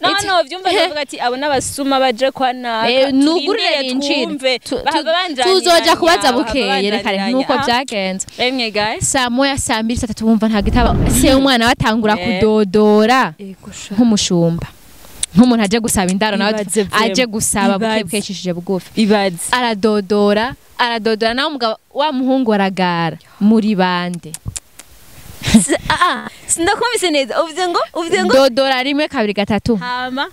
no vyumva bavuga ati abo nabasuma baje kwa naka nugurire binjire tuzoja kubaza bukeye reka nuko byagenze emwe guys saa moya saa mbiri saa tatu wumva nta gitaba se umwana batangura kudodora nk'umushumba nk'umuntu aje gusaba indaro nawe aje gusaba bukekeshije bugufi ibaze aradodora nawe umugabo wa muhungu aragara muri bande sindakumvise neza uvuze ngo dodora rimwe kabiri gatatu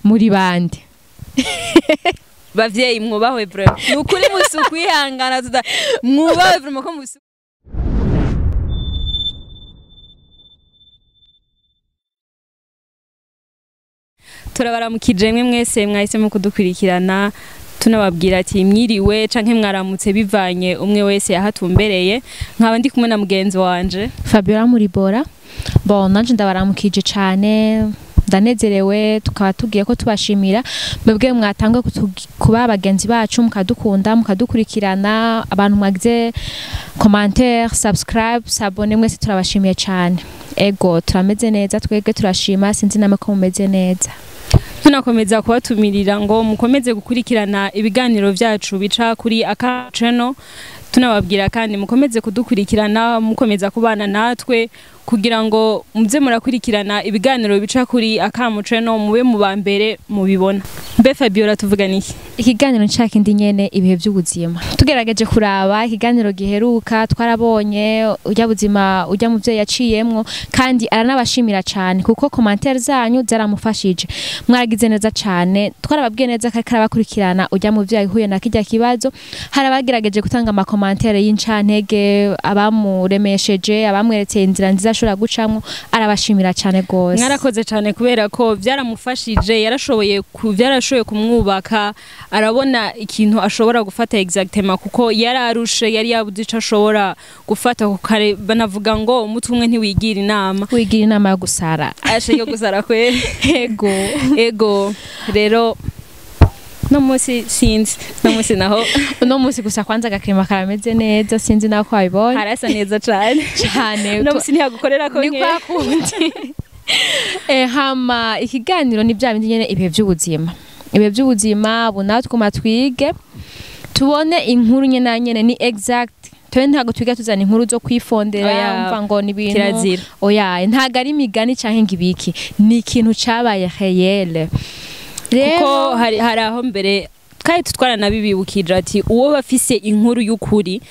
muri bande bavyeyi mwubahwe bro nukuri musuku ihangana mwubahwe bro ko musuku turabaramukije mwe mwese mwahisemo kudukurikirana tunababwira ati mwiriwe canke mwaramutse bivanye umwe wese yahatumbereye nkaba ndi kumwe na mugenzi wanje Fabiola Muribora nanje ndabaramukije cane ndanezerewe tukaba tugiye ko tubashimira mwebwe mwatangwe kuba abagenzi bacu mukadukunda mukadukurikirana abantu mwagize commentaire subscribe sabone mwese turabashimiye cane ego turameze neza twege turashima sinzi namwe ko mumeze neza tunakomeza kubatumirira ngo mukomeze gukurikirana ibiganiro vyacu bica kuri aka channel tunababwira kandi mukomeze kudukurikirana mukomeza kubana natwe kugira ngo muze murakurikirana ibiganiro bica kuri aka channel mube mu bambere mubibona mbe Fabiola tuvuga niki ikiganiro nshaka indi nyene ibihe by'ubuzima tugerageje kuraba ikiganiro giheruka twarabonye ujya buzima ujya mu byo yaciyemwo kandi aranabashimira cyane kuko commentaire zanyu zaramufashije mwaragize neza cyane twarababwiye neza ko karabakurikirana ujya mu byo yahuye na kijya kibazo harabagerageje gutanga ama commentaire y'incantege abamuremesheje abamweretse inzira nziza ashobora gucamwo arabashimira cyane gose mwarakoze cyane kubera ko byaramufashije yarashoboye kumwubaka arabona ikintu ashobora gufata exactement kuko yararushe yari yabuze ico ashobora gufata kukare banavuga ngo umutwe ntiwigira inama yo gusara ashe yo gusara kwe ego rero no musi sinzi no musi naho no musi gusa kwanza gakrema karameze neza sinzi naho kwabibonye harasa neza cyane no musi ntiyagukorera ko ni kwa kundi hama ikiganiro ni bya bindi nyene ibihe by'ubuzima bunatwe twige tubone inkuru nyene ni exact twe ntago twiga tuzana inkuru zo kwifondera umva ngo ni ibintu ntago ari imigani canke ngibiki ni ikintu cabaye réel kuko hari aho mbere kandi tutwarana bibibukije ati uwo bafise inkuru y'ukuri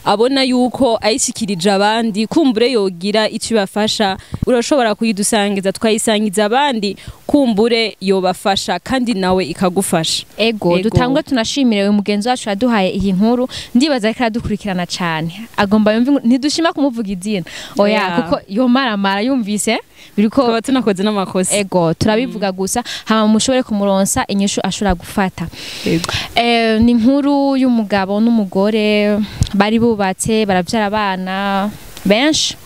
abona yuko ayishikirije abandi kumbure yogira icyo bafasha urashobora kuyidusangiza twayisangiza abandi kumbure yobafasha kandi nawe ikagufasha ego dutangwe tunashimire mugenzi wacu yaduhaye iyi nkuru ndibaza ko aradukurikirana cyane agomba yumva ntidushima kumuvuga izina kuko yomaramara yumvise biriko tunakoze n'amakosa ego turabivuga gusa hama mushobore kumuronsa inyishu ashobora gufata ni inkuru y'umugabo n'umugore bari bubatse baravyara abana benshi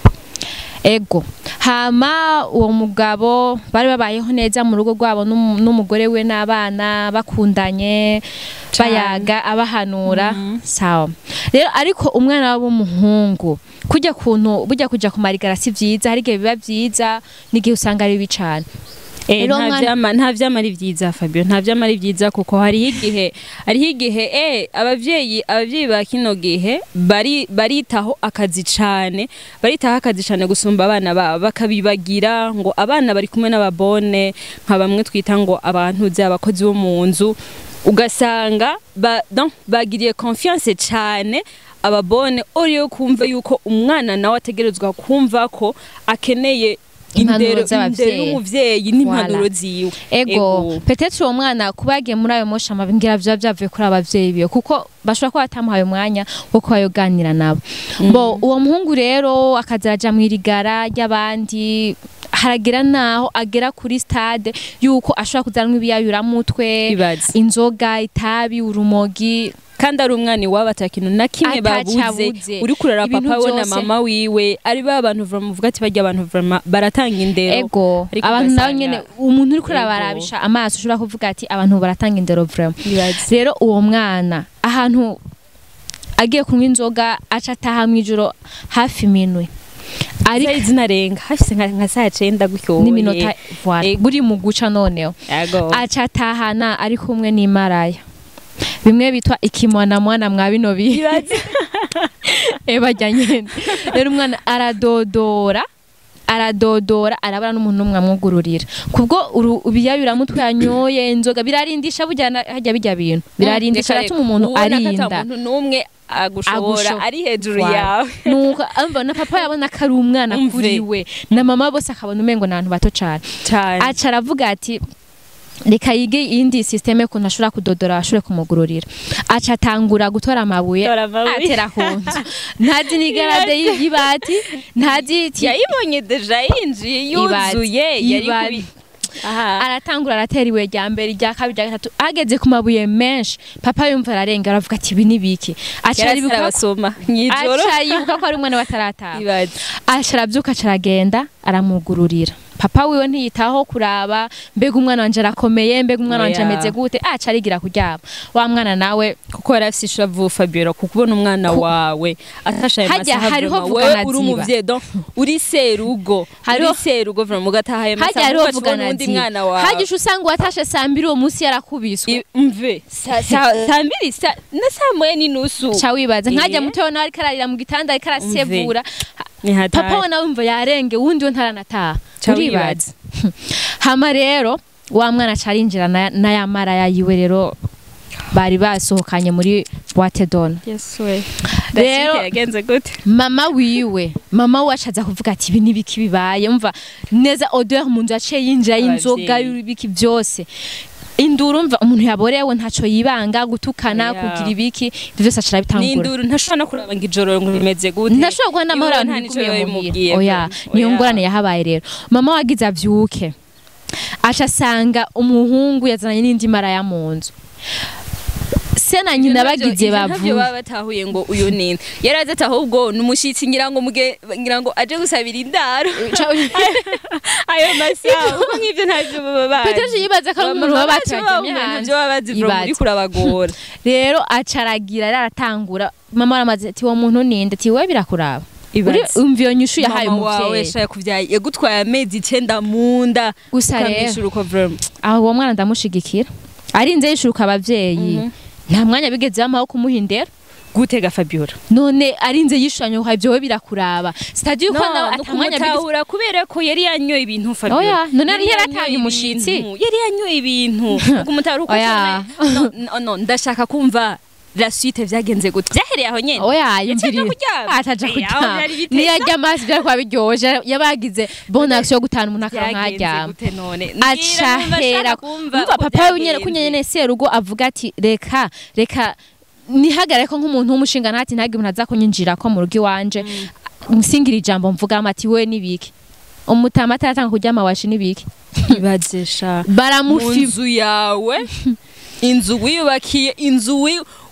ego hama uwo mugabo bari babayeho neza mu rugo rwabo n'umugore we n'abana bakundanye bayaga abahanura sawa rero ariko umwana wabo w'umuhungu burya kuja kumarigara si vyiza hari gihe biba vyiza n'igihe usanga ari bibi cane nta vyama ari vyiza Fabio nta vyama ari vyiza kuko hariho igihe abavyeyi ba kino gihe baritaho akazi cane gusumba abana babo bakabibagira ngo abana bari kumwe n'ababone nka bamwe twita ngo abantu abakozi bo mu nzu ugasanga bagiriye confiance cane ababone oriyo kumva yuko umwana nawe ategerezwa kumva ko akeneye indero y'umuvyeyi n'impanuro ziwe ego peut-être uwo mwana kubagiye muri ayo mosha mabingira byavuye kuri abavyeyi biyo kuko bashobora ko batamuhaye umwanya wo kubayoganira nabo uwo muhungu rero akazaraja mu irigara y'abandi haragira naho agera kuri stade yuko ashobora kuzanwa ibiyayura mutwe inzoga itabi urumogi kandi ari umwana iwabo atakintu na kimwe babuze uri kurara papa we na mama wiwe ari abantu bavuga ati bajya abantu baratanga indero ego abantu nawe nyene umuntu uri kurabarabisha amaso ushobora kuvuga ati abantu baratanga indero vraiment rero uwo mwana ahantu agiye kunywa inzoga aca ataha mwijoro hafi minwe ariko izina renga hafise nka saa 9 gutyo n'iminota voilà buri mu guca noneho aca tahana ari kumwe n'imaraya bimwe bitwa ikimwana mwana mwa bino bibaza bajyanye rero umwana aradodora arabara n'umuntu umwe amwugururira kubwo ubiya biramutwe yanyoye inzoga birarindisha bujyana hajya bijya bintu birarindisha ratuma umuntu arinda umuntu numwe agushobora ari hejuru yawe nuko amva na papa yabona kari umwana kuriwe na mama bose akabona umengo nabantu bato cyane aca aravuga ati reka yige indi systeme ko ntashobora kudodora ashobore kumugururira aca atangura gutora amabuye atera hunzu ntazi nigarade y'ibati ntazi yayibonye deja yinjiye yuzuye yari aratangura aratera iwe rya mbere rya kabiri rya gatatu ageze ku mabuye menshi papa yumva ararenga aravuga ati ibi nibiki aca arabasoma nyijoro aca yibuka ko ari umwana batarataha aca arabyuka aca aragenda aramugururira papa wiwe ntiyitaho kuraba mbega umwana wanje arakomeye mbega umwana wanje ameze gute aca arigira kuryama wa mwana nawe kuko yarafise ishavu Fabiola kukubona umwana wawe atashaye masaha hariho vugana uri umuvye donc uri serugo vraiment mugatahaye masaha vugana undi mwana wawe hagisha usanga watashe saa 2 uwo munsi yarakubiswe mve saa 2 na saa 1:30 cha wibaza nkajya muteho nawe ariko ararira mu gitanda ariko arasevura papa we nawe umva yarenge wundi we ntaranataha uribaza hama rero wa mwana carinjira na yamara yayiwe rero bari basohokanye muri boîte d'on rero yagenze gute mama we acaza kuvuga ati ibi nibiki bibaye umva neza odeur mu nzu aciye yinjira y'inzoga y'ibiki byose induru mva umuntu yaborewe ntaco yibanga gutukana kugira ibiki byose acara bitangura n'induru ntashobora no kuraba ngijoro ngo rimeze gute ntashobora guhana amahoro ntanico oya niyo ngorane yahabaye rero mama wagize avyuke aca asanga umuhungu yazanye n'indi mara ya munzu se na nyina bagize bavu batahuye ngo uyu nini yaraze ahubwo numushitsi ngira ngo aje gusabira indaro ayo masaha uko nk'ivyo ntavyo baba Peteje yibaza ko umuntu babatajye hanze babazi bro muri kurabagora rero acaragira aratangura mama aramaze ati wo muntu ninde ati we birakuraba umviyo nyishu yahaye umuvyeyi wawe shaka kuvyaye yagutwaye amezi 9 munda gusa rero uko vraiment aho uwo mwana ndamushigikira arinze yishuruka abavyeyi nta mwanya bigeze amaho kumuhindera gutega Fabiola none arinze yishanye uha byo we birakuraba sitadi uko nawe atamwanya bigeze kubera ko yari yanyoye ibintu Fabiola oya none ari yaratanye umushitsi yari yanyoye ibintu kumutara uko no ndashaka kumva la suite vyagenze gute vyahereye aho nyene oya yimviri ataja kuryama niyajya amazi bya kwa biryoje yabagize bonne action yo gutana umuntu akankajya acahera kumva papa wenyene kunyene serugo avuga ati reka nihagare ko nk'umuntu w'umushinga ntati ntagi umuntu azakunyinjira ko mu rugi wanje musingira ijambo mvuga amati we nibiki umutama atatanga kuryama washi nibiki ibazesha baramufivu yawe inzu wiyubakiye inzu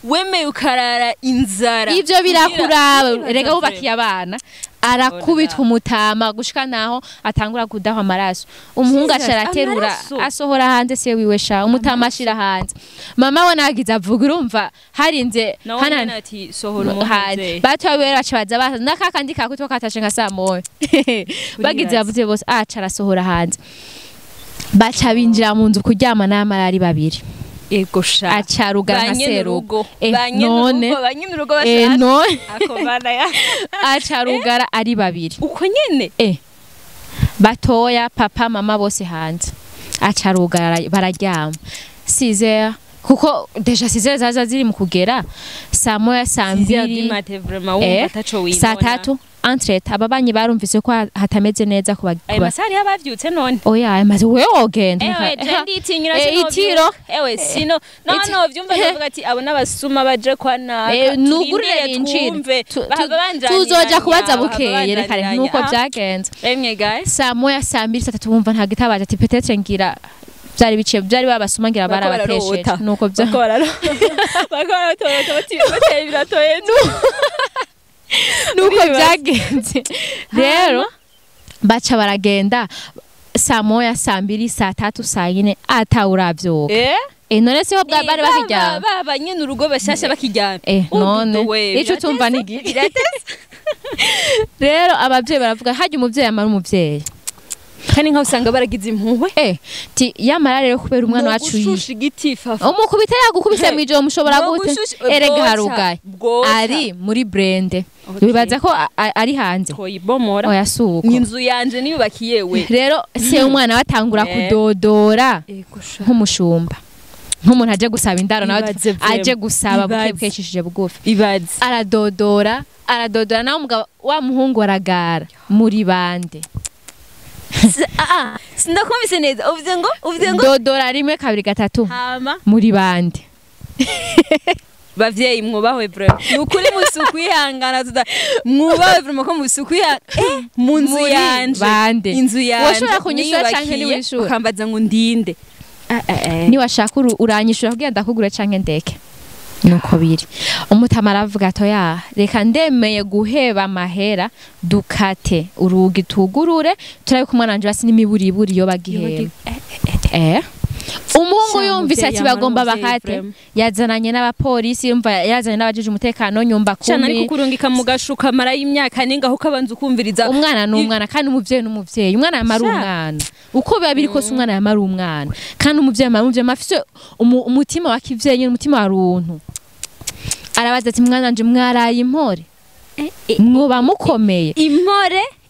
wemeye ukarara inzara ivyo birakuraba rega wubakiye abana arakubitwa umutama gushika naho atangura kudaha amaraso umuhungu acaraterura asohora hanze se wiwe sha umutama ashira hanze mama we nagize avuga urumva harinze hana ati sohora umuhungu batwabera acabaza basa nakakandi kakutwa katashe nka saa moya bagize avuze bose acarasohora hanze baca binjira mu nzu kuryama n'amarari babiri ego sha acarugana na serugo none urugo bashaka none akobana ya acarugara ari babiri uko nyene batoya papa mama bose hanze acarugara bararyama 6h kuko deja 6h zaza ziri mu kugera saa moya saa 2 saa 3 entrete ababanyi barumvise ko hatameze neza kuba ayo masari yabavyutse none oya amaze we ogenda nditinyira itiro sino no vyumva bavuga ati abo nabasuma baje kwa naka nugurire injire tuzoja kubaza bukeye reka nuko byagenze emwe guys saa moya saa 2 saa 3 bumva nta gitabaje ati peut-être ngira byari biciye byari babasuma ngira barabatesheje nuko bakora bateye biratoye nuko byagenze rero baca baragenda saa moya saa 2 saa 3 saa 4 atawuravyo none se ho bari bakijyana baba nyene urugo bashasha bakijyana none ico tumva nigi rero abavyeyi baravuga hajya umuvyeyi amara umuvyeyi kandi nka usanga baragize impuhwe ti yamara rero kubera umwana wacu ushusha igiti fafa umukubita yagukubise mwijoro mushobora gute erega harugaye ari muri brende bibaza ko ari hanze koyibomora oya suko inzu yanje niyubakiye we rero se umwana watangura kudodora nk'umushumba nk'umuntu aje gusaba indaro nawe aje gusaba bukekeshije bugufi ibaze aradodora nawe umugabo wa muhungu aragara muri bande sindakumvise neza uvuze ngo dodora rimwe kabiri gatatu hama muri bande bavyeyi mwubahwe vraiment nukuri musuku ihangana mwubahwe vraiment ko musuku mu nzu yanje bande inzu yanje washobora kunyishura canke ni wishura ukambaza ngo ndinde ni washaka uranyishura kugira ndakugure canke ndeke nuko biri umutama aravuga atoya reka ndemeye guheba amahera dukate urugi tugurure turabe kumwana wanje basi n'imiburiburi yo bagiheba umuhungu yumvise ati bagomba bakate yazananye n'abapolisi yumva yazanye n'abajeje umutekano nyumba kumi cyane ariko kurungika mu gashuka mara y'imyaka ninga aho kabanza ukumviriza umwana n'umwana kandi umuvyeyi umwana yamara umwana uko biba biri kose umwana yamara umwana kandi umuvyeyi mafise umutima wa kivyeyi n'umutima wa runtu arabaza ati mwana wanje mwaraye impore mwoba mukomeye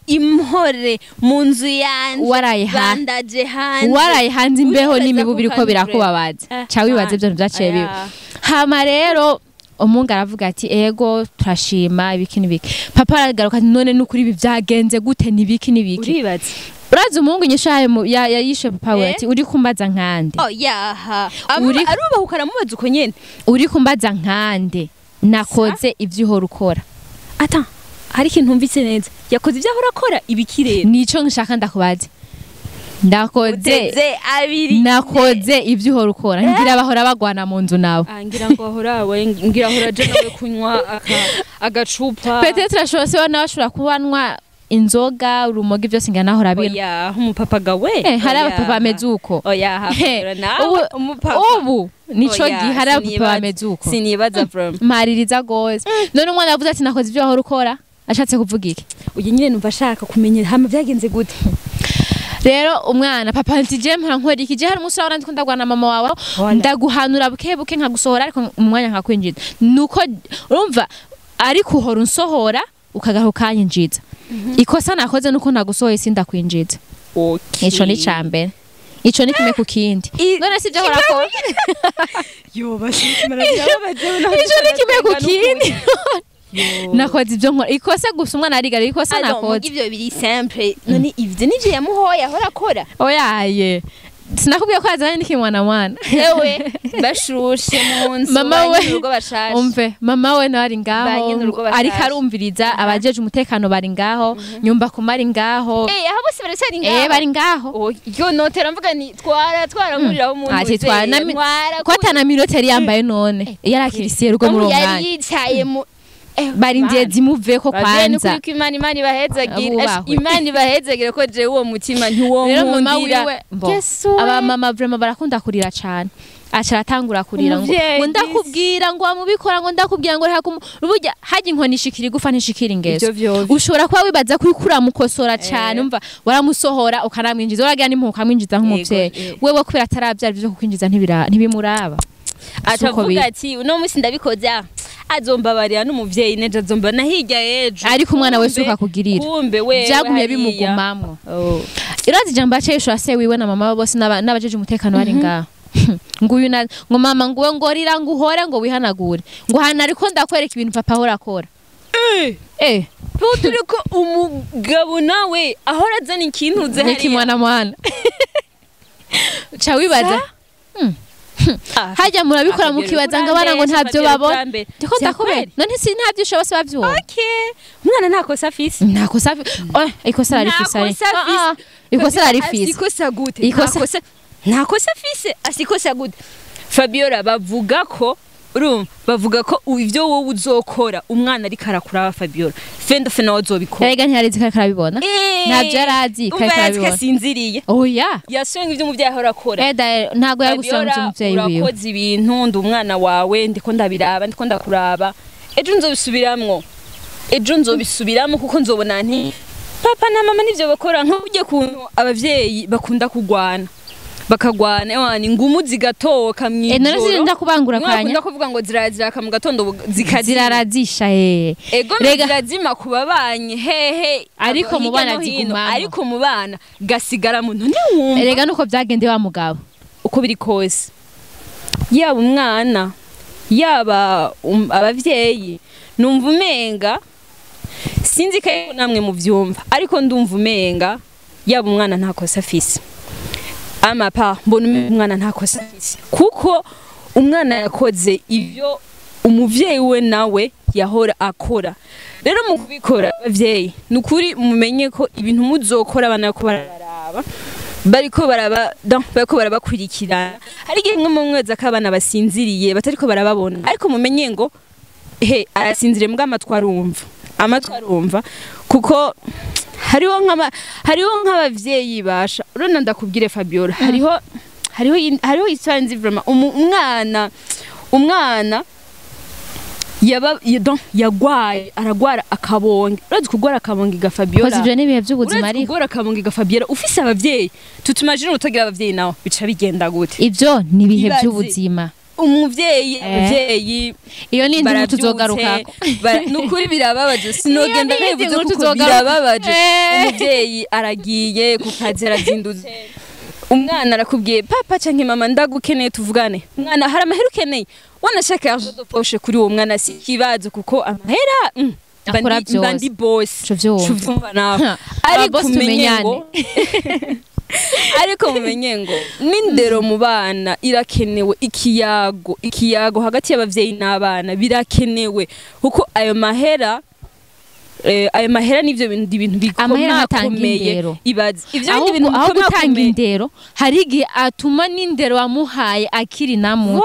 impore mu nzu yanje bandaje hanze waraye hanze imbeho n'imibu biriko birakubabaza ca wibaze ibyo byaciye bibi hama rero umungu aravuga ati ego turashima ibiki n'ibiki papa aragaruka ati none n'ukuri ibi byagenze gute n'ibiki n'ibiki uribaze urazi umungu nyishaye yayishe papa we ati uri kumbaza nkande yaha arubaha ukaramubaza uko nyene uri kumbaza nkande nakoze ivyo uhora ukora ata hari ikintu ntumvise neza yakoze ivyo ahora akora ibiki rero nico nshaka ndakubaze nakoze ivyo uhora ukora ngira bahora bagwana mu nzu nawe ngira ngo ahora je nawe kunywa agacupa peut-être ashobora se bashobora kubanwa inzoga urumogi byose ngana ahora bino oya umupapa gawe hari abapapa amezuko oya nawe umupapa ubu nico gihari abapapa amezuko sinibaza from maririza gose none umwana yavuze ati nakoze ivyo ahora ukora ashatse kuvuga iki uye nyine numva ashaka kumenya hama byagenze gute rero umwana papa nti je mpora nkora iki je hari umunsi wabona ndiko ndagwana mama wawe ndaguhanura bukebuke nkagusohora ariko umwanya nkakwinjiza nuko urumva ariko uhora unsohora ukagaruka kanyinjiza ikosa nakoze nuko nagusohoye sindakwinjiza ico ni cambere ico ni kimwe ku kindi none sivyo hora ko yo bashimira byababaje ico ni kimwe ku kindi nakoze ivyo nkora ikosa gusa umwana arigara ikosa nakoze ivyo biri simple none ivyo nivyo yamuhoye ahora akora oyaye sinakubwiye ko azanye n'ikimwana mwana ewe bashushe munsi mama we urugo bashashe umve mama we nari ngaho ariko arumviriza abajeje umutekano bari ngaho nyumba kumari ngaho aho bose baracari ngaho bari ngaho yo notera mvuga ni twaranguriraho umuntu ati ko atana minoteri yambaye none yarakirisiye rugo mu rongana yari yicaye mu bari ngezi muveko kwanza kuko imana ibahezagire ko je uwo mutima ntiwo nkundira aba mama vraiment barakunda kurira cyane acha atangura kurira ngo ndakubwira ngo amubikora ngo ndakubwira ngo ruburya haje inkoni shikiri gufa ntishikira ingeso ushobora kuba wibaza kuri kuramukosora cyane umva waramusohora ukanamwinjiza uragira n'impuka mwinjiza nk'umuvyeyi wewe kubera atarabyara byo kukwinjiza ntibimuraba atavuga ati uno musi ndabikoze azombabarira n'umuvyeyi neje azomba nahirya ejo ariko umwana wese ukakugirira kumbe we byagumye bimugumamwo irazi jambo aceshwa se wiwe na mama bose n'abajeje umutekano bari ngaho nguyu ngo mama nguwe ngorira ngo uhore ngo wihanagure ngo hana ariko ndakwereka ibintu papa ahora akora turiko umugabo nawe ahora azana ikintu ze hari mwana cha wibaza hajya murabikora mukibaza ngo abana ngo ntabyo babona ndiko ndakubera none si ntabyo ushobose bavyuba umwana ntakosa afise ikosa rifise ikosa rifise ikosa gute ntakosa afise asikosa gute Fabiola bavuga ko bavuga ko ivyo wowe uzokora umwana ari karakura Fabiola fendo nawe uzobikora erega ntiyarizi ko arabibona ntabyo yarazi ko arabibona yasinziriye oya yaswenga ivyo umuvyeyi ahora akora ntago yari gusanga umuvyeyi wiwe urakoze ibintu ndi umwana wawe ndiko ndabiraba ndiko ndakuraba ejo nzobisubiramwo ejo nzobisubiramo kuko nzobona nti papa na mama nivyo bakora nk'ubye kuntu abavyeyi bakunda kugwana bakagwana ewani ngumu zigatoka mwijoro none sinda kubangura kanya nkunda kuvuga ngo ziraziraka mu gatondo zirarazisha ego zirazima kubabanye hehe ariko mu bana zigumana ariko mu bana gasigara mu none wumva rega nuko byagende wa mugabo uko biri kose yaba umwana yaba abavyeyi numva umenga sinzi ko namwe mu vyumva ariko ndumva umenga yaba umwana nta kosa afise amapa mbona umwana nta kosa afise kuko umwana yakoze ivyo umuvyeyi we nawe yahora akora rero mu kubikora abavyeyi nukuri mumenye ko ibintu muzokora abana ko bariko barabakurikirana hari igihe mwe mu mwezi akabana basinziriye batariko barababona ariko mumenye ngo arasinzire mbwa amatwarumva kuko hariho nk'abavyeyi basha urona ndakubwire Fabiola hariho isanzi vraiment umwana yagwaye aragwara akabonge urazi kugwara akabonge ga Fabiola koze ivyo nibihe by'ubuzima ariko kugwara akabonge ga Fabiola ufise abavyeyi tutumajine utagira abavyeyi nawe bica bigenda gute ivyo nibihe by'ubuzima abavyeyi iyo ni indi tuzogarukako nukuri birababaje sinogenda nevuze kuko birababaje umuvyeyi aragiye kukazi arazindutse umwana arakubwiye papa canke mama ndagukeneye tuvugane umwana hari amahera ukeneye wanashaka argent de poche kuri uwo mwana si kibazo kuko amahera bandi boss cyumva nawe ariko mumenye ngo n'indero mu bana irakenewe ikiyago hagati y'abavyeyi n'abana birakenewe kuko ayo mahera nivyo bintu bikomakomeye ibaze ivyo bintu aho gutanga indero hari igihe atuma n'indero wamuhaye akiri na muto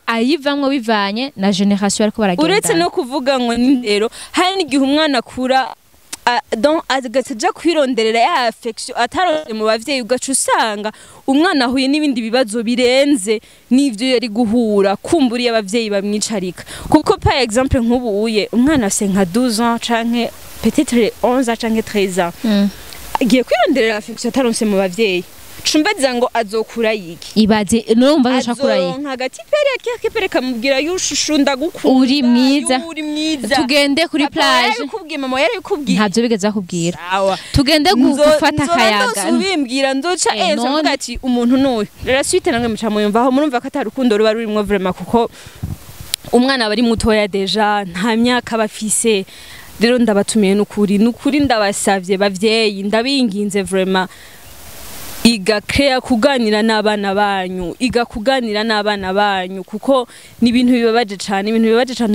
ayivamwo bivanye na generation ariko baragenda uretse no kuvuga ngo n'indero hari n'igihe umwana akura agaca kwironderera ya affection ataronse mu bavyeyi ugaca usanga umwana ahuye n'ibindi bibazo birenze n'ivyo yari guhura kumburiye abavyeyi bamwicarika kuko par exemple nk'ubuye umwana afise nka 12 ans canke peut-être 11 ans canke 13 ans agiye kwironderera affection ataronse mu bavyeyi Chumbaza ngo azokura yiki ibaze numva ashakura yiki hagati pere yakepere kamubwira yushushu ndagukunda uri mwiza tugende kuri plage kubwiye mama yari kubwiye ntavyo bigeza kubwira tugende gufata akayaga nzobimbwira nzoca mvuga ati umuntu n'uyu rero suite namwe mucamo yumvaho murumva ko atarukundo ruba rurimwo vraiment kuko umwana bari mutoya deja nta myaka bafise rero ndabatumiye nukuri ndabasavye bavyeyi ndabinginze vraiment igakrea kuganira n'abana banyu kuko ni ibintu bibabaje cyane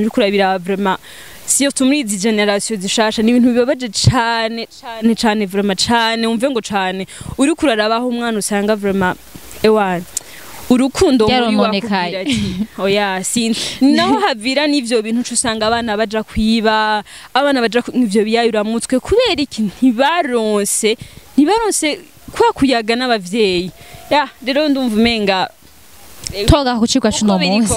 uri kurabira vraiment siyo tumurizi generation zishasha ni ibintu bibabaje cyane vraiment cyane umve ngo cyane uri kurarabaho umwana usanga vraiment ewana urukundo muri wakubwira ati oya sinzi naho havira n'ivyo bintu usanga abana baja kwiba abana baja n'ivyo biyayuramutwe kubera iki ntibaronse kwa kuyaga n'abavyeyi rero ndumva umenga toga kucirwa cuno munsi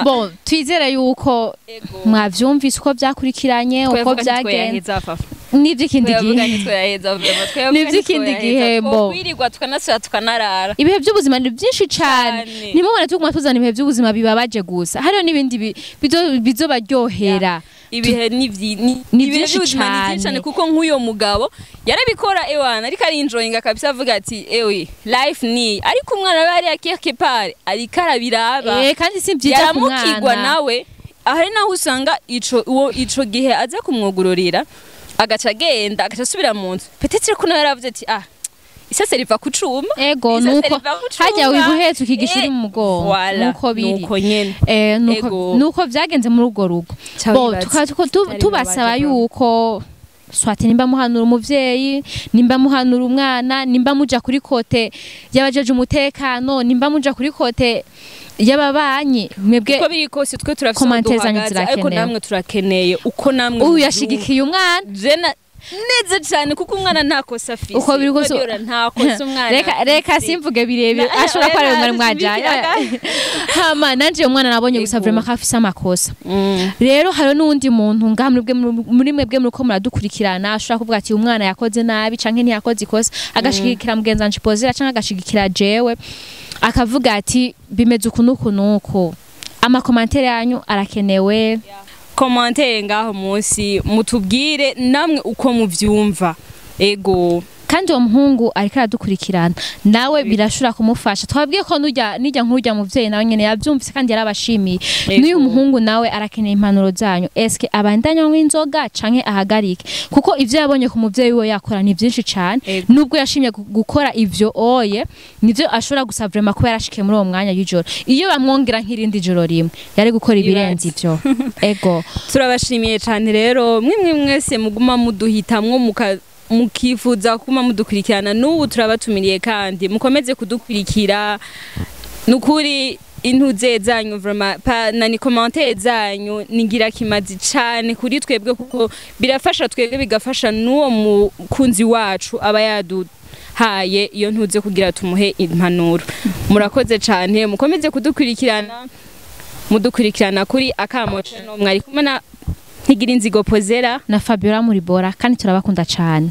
bon twizera yuko mwavyumvise uko byakurikiranye uko byagenze n'ivy'ikindi gihe bo kwirirwa tukanasura tukanarara ibihe by'ubuzima ni byinshi cyane nimubona tuguma tuzana ibihe by'ubuzima bibabaje gusa hariho n'ibindi bizobaryohera ibihe ni byinshi cyane kuko nk'uyo mugabo yarabikora ewana ariko ari enjoyinga kabisa avuga ati ewe life ni ariko umwana bari yakeke pare ariko arabiraba kandi si byiza ku mwana yaramukigwa nawe ahari naho usanga ico gihe aza kumwugururira agaca agenda agaca asubira mu nzu petetse ko nawe yaravuze ati isase riva kucuma ego nuko hajya wibuhetse ukigisha uri mu mugongo nuko biri nuko nyene nuko vyagenze muri urwo rugo tubasaba yuko swate nimba muhanura umuvyeyi nimba muhanura umwana nimba muja kuri kote y'abajeje umutekano nimba muja kuri kote y'ababanyi mwebwe uko biri kose twe turafise duhagaze ariko namwe turakeneye uko namwe uyu yashigikiye umwana neza cyane kuko umwana ntakosa afise uko biri kose ntakosa umwana reka simvuge birebire ashobora ko ari umwana mwajanye hama nanje umwana nabonye gusa vraiment ko afise amakosa rero hari n'undi muntu ngaha muri mwebwe muriko muradukurikirana ashobora kuvuga ati umwana yakoze nabi canke ntiyakoze ikosa agashigikira mugenzi wanje pozera canke agashigikira jewe akavuga ati bimeze ukunuko amakomantere yanyu arakenewe komantere ngaho munsi mutubwire namwe uko muvyumva ego kandi uwo muhungu ariko aradukurikirana nawe birashura kumufasha twabwiye ko nijya nk'urya muvyeyi nawe nyene yavyumvise kandi yarabashimiye n'uyu muhungu nawe arakeneye impanuro zanyu eske abandanya nk'inzoga canke ahagarike kuko ivyo yabonye ku muvyeyi we yakora ni byinshi cane nubwo yashimye gukora ivyo oye nivyo ashobora gusa vraiment kuba yarashikiye muri uwo mwanya y'ijoro iyo bamwongera nk'irindi joro rimwe yari gukora ibirenze ivyo ego turabashimiye cane rero mwimwe mwese muguma muduhitamwo mukifuza kuma mudukurikirana n'ubu turabatumiriye kandi mukomeze kudukurikira nukuri intuze zanyu vraiment ni commentaire zanyu ningira kimazi cyane kuri twebwe kuko birafasha twebwe bigafasha n'uwo mukunzi wacu aba yaduhaye iyo ntuze kugira tumuhe impanuro murakoze cyane mukomeze mudukurikirana kuri Akamo channel mwari kumana ntigira inzigo pozera na Fabiola muri bora kandi turabakunda cyane